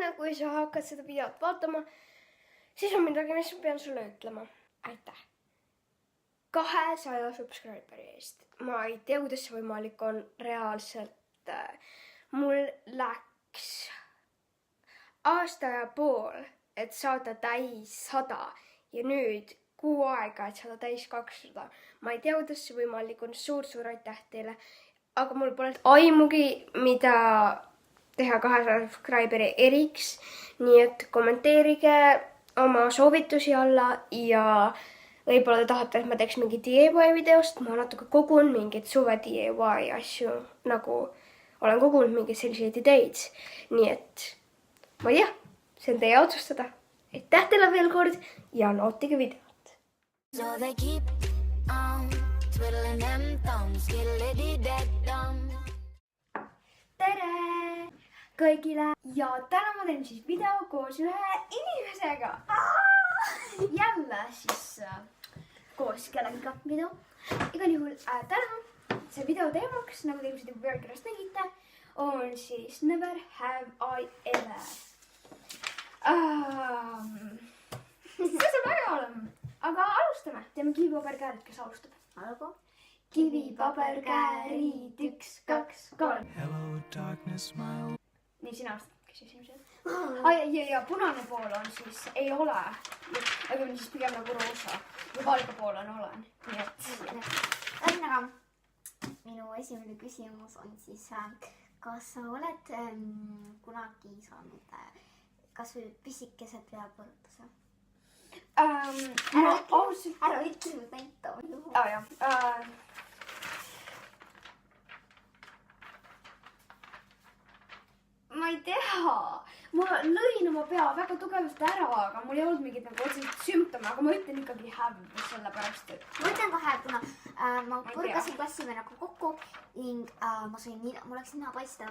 enne kui sa hakkad seda videot vaatama, siis on midagi, mis ma pean sulle ütlema. Aitäh! 200 subscriberi eest. Ma ei tea, kuidas see võimalik on reaalselt. Mul läks aasta ja pool, et saada täis 100 ja nüüd kuu aega, et saada täis 200. Ma ei tea, kuidas see võimalik on. Suur aitäh teile. Aga mul pole aimugi, mida teha 200 subscriberi eriks. Nii et kommenteerige oma soovitusi alla ja võib-olla te tahate, et ma teeks mingi DIY videost. Ma natuke kogun mingid suve DIY asju, nagu olen kogunud mingeid selliseid ideid. Nii et ma ei tea, see on teie otsustada. Aitäh teile veel kord ja nautige videot. So they keep on twiddling them thumbs, skiddly-dee-dee-dum. Tere kõigile! Ja täna ma teen siis video koos ühe inimesega. Jälle siis koos kellegiga video. Igal juhul täna see video teemaks, nagu te ilmselt juba pealkirjast nägite, on siis Never Have I Ever. See saab väga olema. Aga alustame. Teeme kivi-paber-käärid, kes alustab. Algo. Kivi-paber-käärid, 1, 2, 3. Hello, darkness, smile. Nii, sina alustad. Kes esimesed? Ja punane pool on siis ei ole. Aga siis pigem nagu roosa. Ja valge pool on olen. Nii et. Ühesõnaga, minu esimene küsimus on siis, kas sa oled kunagi saanud kas või pisikeset veapõrutuse? Ära ütle nüüd näita. Ma ei tea. Ma lõin oma pea väga tugevalt ära, aga mul ei olnud mingit nagu otseselt sümptome, aga ma ütlen ikkagi have sellepärast, et... Ma ütlen kohe, kuna ma põrgasin klassime nagu kokku ning ma sain nii, mul läks nina paista,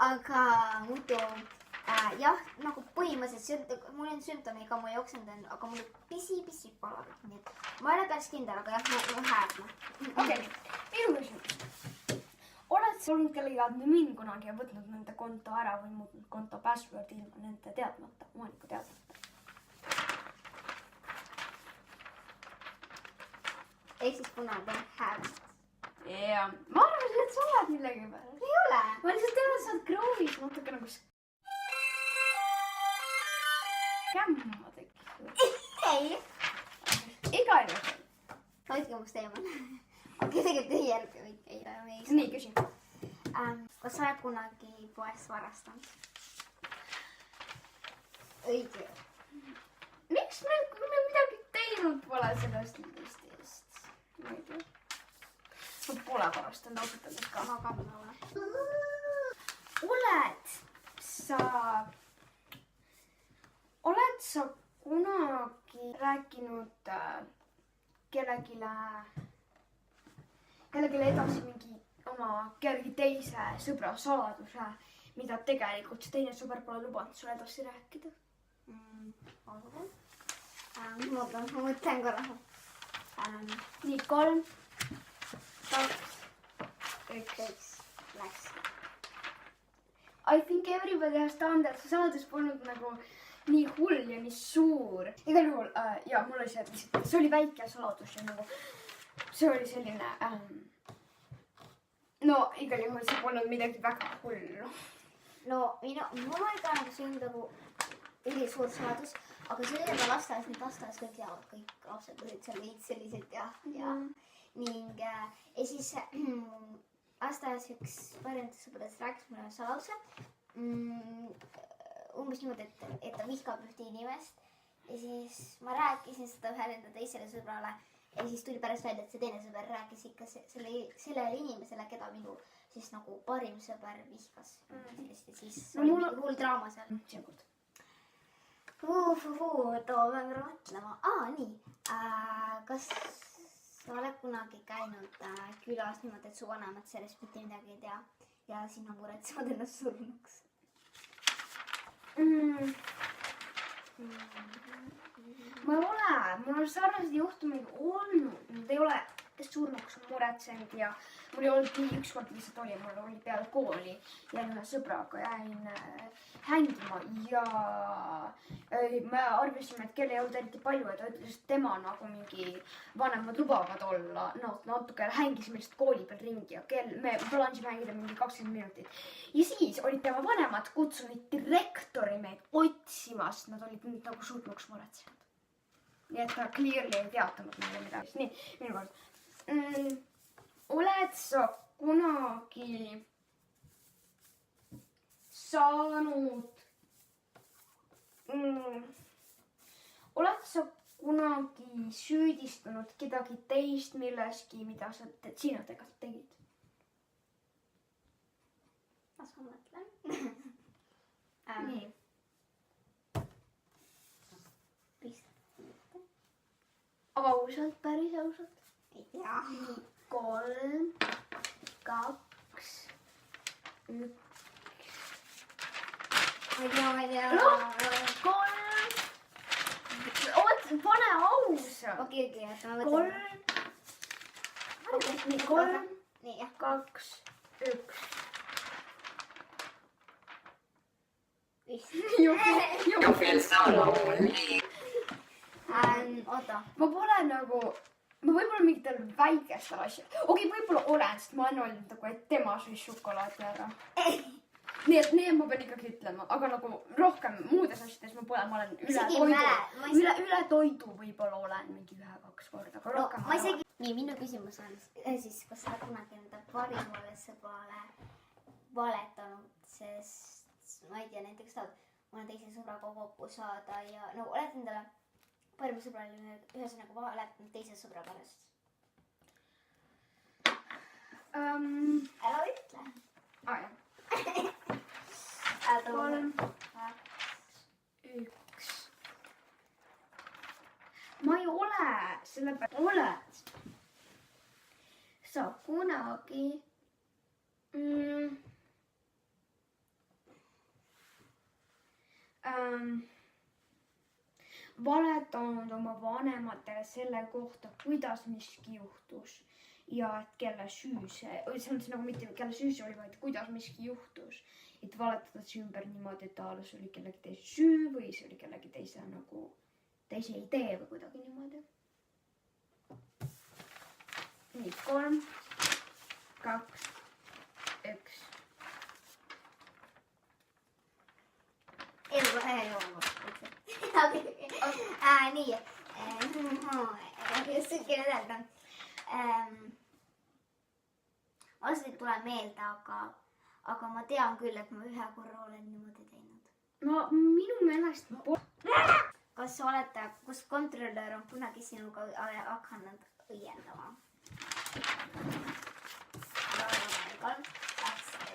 aga muidu jah, nagu põhimõtteliselt mul ei olnud sümptomi, ega ma ei jooksenud, aga mul pisi palav. Nii et ma ei ole päris kindel, aga jah, ma häädma. Okei, minu küsimus. Oled sa olnud kellegi admin kunagi ja võtnud nende konto ära või muutnud konto passwordi ilma nende teadmata, omaniku teadmata? Ehk siis kunagi häädest. Jaa, ma arvan, et sa oled millegi peale. Ei ole. Ma lihtsalt tean, et sa oled kroovis natuke nagu kämma tekkinud. Ei. Igal juhul. Hoidke must eemal. Okei, tegelikult ei järgi või ei ole meis. Nii, küsi. Kas sa oled kunagi poest varastanud? Õige. Miks me midagi teinud pole sellest listist? Ma ei tea. Ma pole varastanud ausatades ka. Ma ka pole. Oled sa kunagi rääkinud kellegile edasi mingi oma kellegi teise sõbra saladuse, mida tegelikult see teine sõber pole lubanud sulle edasi rääkida? Olgu. Ma mõtlen korra. Nii, 3, 2, 1. Läks. I think everybody has done that. See saladus polnud nagu nii hull ja nii suur. Igal juhul, ja mul oli see oli väike saladus ja nagu see oli selline, no igal juhul see polnud midagi väga hullu. No, mul oli ka nagu see nagu üli suur saladus, aga see oli lasteaes, nüüd lasteaes kõik teavad, kõik lapsed olid seal veits sellised ja ning ja siis lasteaes üks parimate sõbradest rääkis mulle saladuse. Umbes niimoodi, et ta vihkab ühte inimest ja siis ma rääkisin seda ühele enda teisele sõbrale ja siis tuli pärast välja, et see teine sõber rääkis ikka sellele inimesele, keda minu siis nagu parim sõber vihkas. Siis oli mingi hull draama seal. Seekord. Too pean korra mõtlema. Nii. Kas sa oled kunagi käinud külas niimoodi, et su vanemad sellest mitte midagi ei tea ja sina muretsevad ennast surnuks? Ma ei ole, mul on sarnaseid juhtumeid olnud, need ei ole surnuks muretsenud ja mul ei olnud nii, ükskord lihtsalt oli, mul oli peale kooli ja ühe sõbraga jäin hängima ja me arvasime, et kell ei olnud eriti palju ja ta ütles, et tema nagu mingi vanemad lubavad olla, no natuke hängisime lihtsalt kooli peal ringi ja me plaanisime hängida mingi 20 minutit. Ja siis olid tema vanemad kutsunud direktori meid otsimas, nad olid mind nagu surnuks muretsenud. Nii et ta clearly ei teatanud meile midagi. Nii, minu kord. Oled sa kunagi saanud... Oled sa kunagi süüdistanud kedagi teist milleski, mida sa sina tegelikult tegid? Las ma mõtlen. Nii. Ausalt, päris ausalt. Jah. 3, 2, 1. Ma ei tea. No, 3. Oot, pane ausa. Okei, ma mõtlen. 3. Nii, 3, Nii, jah. 2, 1. You feel so lonely. Oota. Ma pole nagu, ma võib-olla mingitel väikestel asjadel. Okei, võib-olla olen, sest ma olen olnud nagu, et tema sõis šokolaadi ära. Nii et ma pean ikkagi ütlema, aga nagu rohkem muudes asjades ma pole, ma olen üle toidu võib-olla olen mingi 1-2 korda, aga rohkem ma isegi... Nii, minu küsimus on siis, kas sa kunagi enda parimale sõbrale valetanud, sest ma ei tea, näiteks tahad mõne teise sõbraga kokku saada ja no oled endale parima sõbrale ühesõnaga valetanud teise sõbra pärast? Ära ütle. Jah. 3, 1. Ma ei ole, sellepärast oled sa kunagi valetanud oma vanematele selle kohta, kuidas miski juhtus ja et kelle süü see, see on nagu mitte kelle süü see oli, vaid kuidas miski juhtus. Et valetada see ümber niimoodi, et see oli kellegi teise süü või see oli kellegi teise nagu teise idee või kuidagi niimoodi. Nii, 3, 2, 1. Ei ole. Nii. Just sükkine öelda. Ausalt ei tule meelde, aga ma tean küll, et ma ühe korra olen niimoodi teinud. No minu meelest ma pole. Kas kontrollör on kunagi sinuga hakanud õiendama? 3, 2,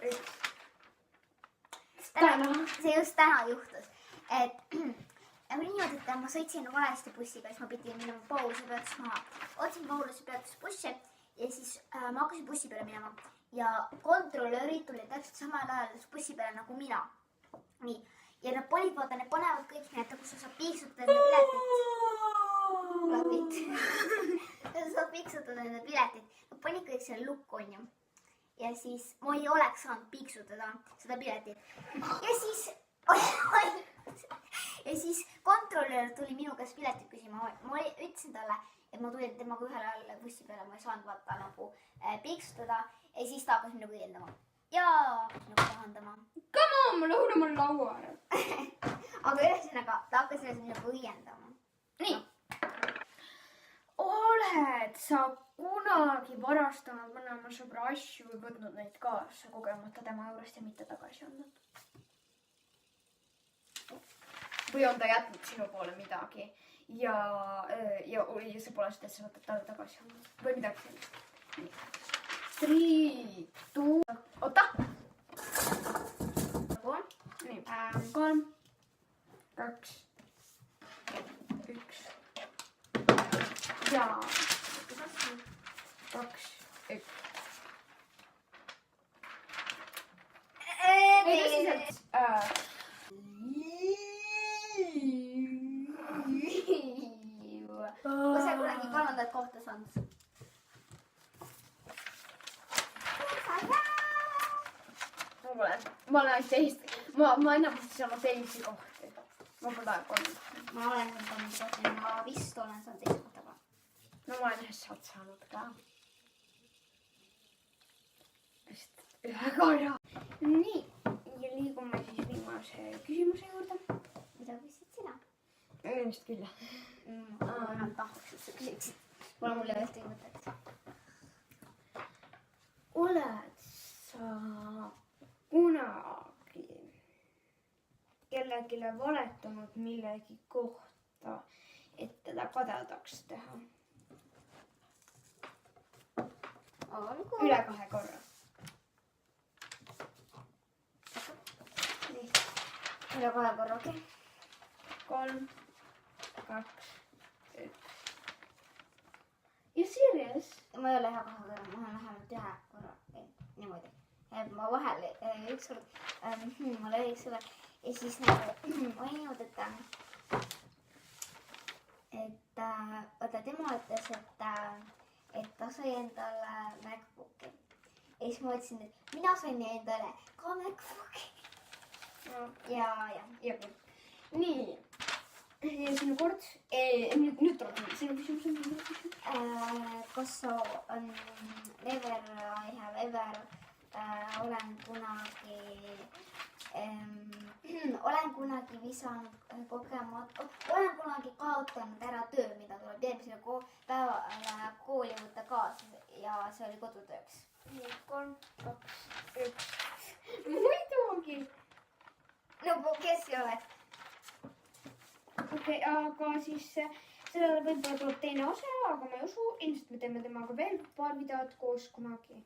1. See just täna juhtus, et oli niimoodi, et ma sõitsin valesti bussiga, siis ma pidin minema Pauluspeatus maha. Otsin Pauluspeatus bussi ja siis ma hakkasin bussi peale minema ja kontrollörid tulid täpselt samal ajal bussi peale nagu mina. Nii. Ja nad polid, vaata, need panevad kõik need, kus sa saab piiksutada enda piletit. Sa saab piiksutada enda piletit. Nad panid kõik selle lukku, onju. Ja siis ma ei oleks saanud piiksutada seda piletit. Ja siis kontrollöör tuli minu käest piletit küsima. Ma ütlesin talle, et ma tulin temaga ühel ajal bussi peale, ma ei saanud vaata nagu piiksutada. Ja siis ta hakkas minuga õiendama. Ja hakkas minuga pahandama. Come on, ma lõhun oma laua ära. Aga ühesõnaga, ta hakkas minuga õiendama. Nii. Oled sa kunagi varastanud mõne oma sõbra asju või võtnud neid kaasa kogemata tema juurest ja mitte tagasi andnud? Või on ta jätnud sinu poole midagi ja sa pole seda, et sa võtad talle tagasi andnud? Või midagi sellist? 3, 2, oota! Nii, 3, 2, 1. Ja 2, 1. Ei tõsiselt. Kas sa kunagi kolmandat kohta saanud? ma olen teist, ma enamasti saanud teisi kohti. Ma pole olnud. ma olen saanud kohta, ma vist olen saanud teist kohta ka. No ma olen ühes saanud ka. Vist ühe korra. Nii, ja liigume siis viimase küsimuse juurde. mida küsid sina? Ilmselt küll. ma enam tahaks, et sa küsiksid. Pole mulle ühtegi mõtet. Oled sa kunagi kellelegi valetanud millegi kohta, et teda kadedaks teha? olgu. Üle 2 korra. Nii, üle 2 korra, okei. 3, 2, 1. You serious? ma ei ole hea 2 korra, ma olen vähemalt 1 korra. Niimoodi. Ma vahel ükskord mul oli sulle ja siis nagu oli niimoodi, et vaata tema ütles, et ta sai endale MacBooki. Ja siis ma ütlesin, et mina sain endale ka MacBooki. ja. Nii. Ja sinu kord. Nüüd tuleb sinu küsimus. Kas sa never I have ever olen kunagi visanud kogemata, olen kunagi kaotanud ära töö, mida tuleb järgmisele päevale kooli võtta kaasa ja see oli kodutööks. 3, 2, 1. Muidugi. no kes ei ole? Okei, aga siis sellele võib-olla tuleb teine osa, aga ma ei usu, ilmselt me teeme temaga veel paar videot koos kunagi.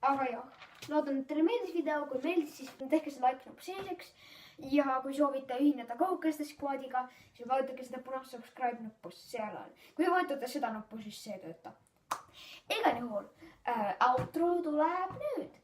Aga jah, loodan, et teile meeldis video, kui meeldis, siis tehke see like nuppu siniseks ja kui soovite ühineda Kaugeste Squadiga, siis vajutage seda punast subscribe nuppu seal on. Kui vajutate seda nuppu, siis see töötab. Igal juhul, outro tuleb nüüd.